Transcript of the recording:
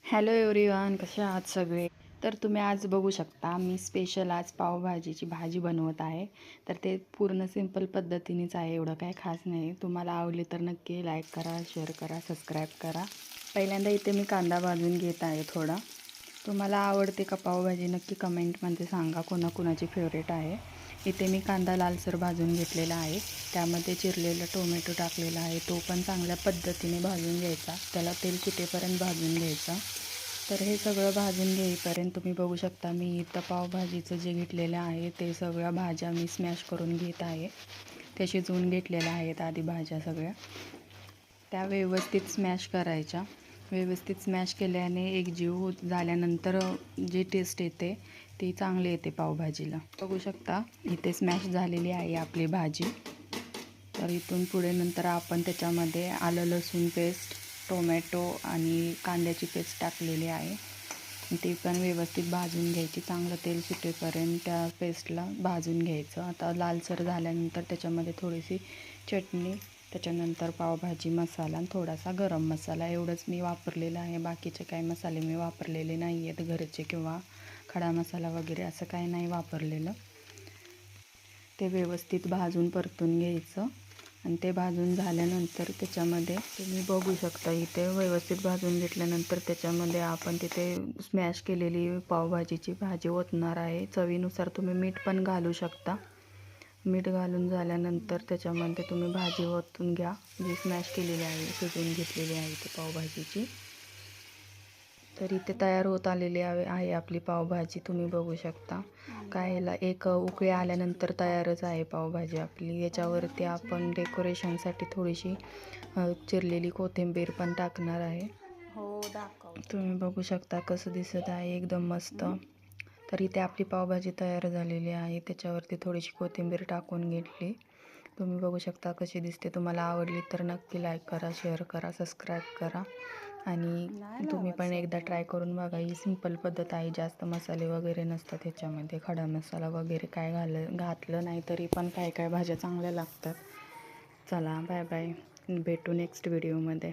Hello everyone, कसे आहात सगळे? तर तुम्ही आज बघू शकता मी स्पेशल आज पावभाजीची भाजी बनवत आहे. तर ते पूर्ण सिंपल पद्धतीनेच आहे, एवढं काही खास नाही. तुम्हाला आवडली तर नक्की लाईक करा, शेअर करा, सबस्क्राईब करा. पहिल्यांदा इथे मी कांदा भाजून घेत आहे थोडा. तुम्हाला आवडते का पावभाजी नक्की कमेंटमध्ये सांगा, कोणाकोणाची फेवरेट आहे. इथे मी कांदा लालसर भाजून घेतलेला आहे. त्यामध्ये चिरलेला टोमॅटो टाकलेला आहे, तो पण चांगल्या पद्धतीने भाजून घ्यायचा. त्याला तेल सुटेपर्यंत भाजून घ्यायचं. तर हे सगळं भाजून घेईपर्यंत तुम्ही बघू शकता मी इथं पावभाजीचं जे घेतलेलं आहे ते सगळ्या भाज्या मी स्मॅश करून घेत आहे. त्या शिजवून घेतलेल्या आहेत आधी भाज्या सगळ्या. त्या व्यवस्थित स्मॅश करायच्या. व्यवस्थित स्मॅश केल्याने एकजीव होत झाल्यानंतर जी टेस्ट येते ती चांगली येते पावभाजीला. बघू शकता इथे स्मॅश झालेली आहे आपली भाजी. तर इथून पुढे नंतर आपण त्याच्यामध्ये आलं लसूण पेस्ट, टोमॅटो आणि कांद्याची पेस्ट टाकलेली आहे. ती पण व्यवस्थित भाजून घ्यायची. चांगलं तेल सुटेपर्यंत त्या पेस्टला भाजून घ्यायचं. आता लालसर झाल्यानंतर त्याच्यामध्ये थोडीशी चटणी, त्याच्यानंतर पावभाजी मसाला आणि थोडासा गरम मसाला एवढंच मी वापरलेलं आहे. बाकीचे काही मसाले मी वापरलेले नाही आहेत घरचे, किंवा खडा मसाला वगैरे असं काही नाही वापरलेलं. ते व्यवस्थित भाजून परतून घ्यायचं. आणि ते भाजून झाल्यानंतर त्याच्यामध्ये तुम्ही बघू शकता इथे व्यवस्थित भाजून घेतल्यानंतर त्याच्यामध्ये आपण तिथे स्मॅश केलेली पावभाजीची भाजी ओतणार आहे. चवीनुसार तुम्ही मीठ पण घालू शकता. मीठ घालून झाल्यानंतर त्याच्यामध्ये तुम्ही भाजी ओतून घ्या, जी स्मॅश केलेली आहे, शिजवून घेतलेली आहे ती पावभाजीची. तर इथे तयार होत आलेली आहे आपली पावभाजी. तुम्ही बघू शकता ह्याला एक उकळी आल्यानंतर तयारच आहे पावभाजी आपली. याच्यावरती आपण डेकोरेशनसाठी थोडीशी चिरलेली कोथिंबीर पण टाकणार आहे. हो दाखव. तुम्ही बघू शकता कसं दिसत आहे, एकदम मस्त. तर इथे आपली पावभाजी तयार झालेली आहे. त्याच्यावरती थोडीशी कोथिंबीर टाकून घेतली. तुम्ही बघू शकता कशी दिसते. तुम्हाला आवडली तर नक्की लाईक करा, शेअर करा, सबस्क्राईब करा. आणि तुम्ही पण एकदा ट्राय करून बघा. ही सिंपल पद्धत आहे, जास्त मसाले वगैरे नसतात ह्याच्यामध्ये. खडा मसाला वगैरे काय घातलं नाही तरी पण काय काय भाज्या चांगल्या लागतात. चला बाय बाय, भेटू नेक्स्ट व्हिडिओमध्ये.